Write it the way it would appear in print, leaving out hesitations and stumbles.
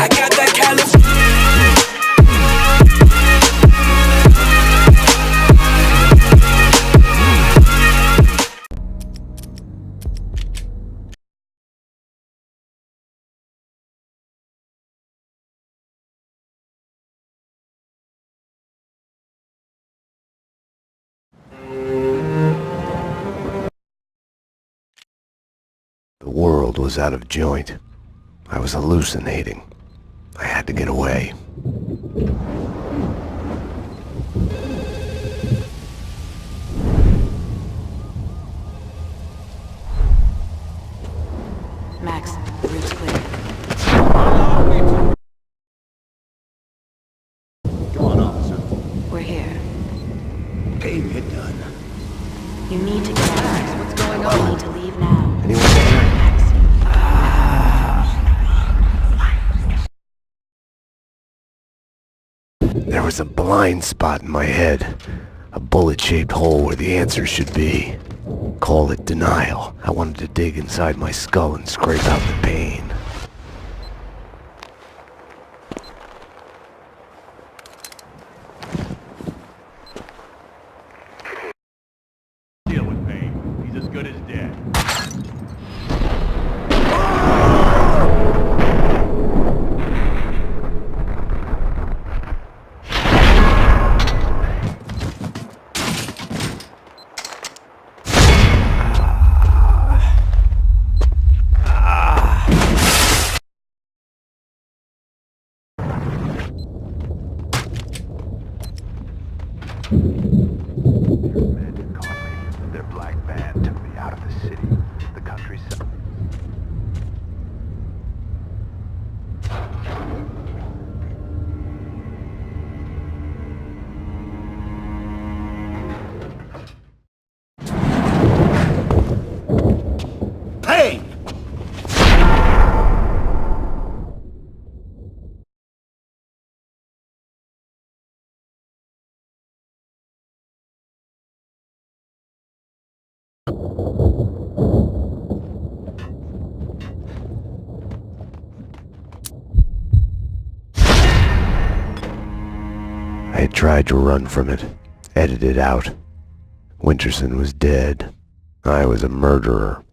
I got that California. The world was out of joint. I was hallucinating. I had to get away. Max, the route's clear. Go on, officer. We're here. Getting it done. You need to get out. What's going on? You need to leave now. Anyone there? Max. There was a blind spot in my head. A bullet-shaped hole where the answer should be. Call it denial. I wanted to dig inside my skull and scrape out the pain. Deal with pain. He's as good as dead. Men caught me. Their black band took me out of the city. The countryside. Pain! I had tried to run from it, edited out. Winterson was dead. I was a murderer.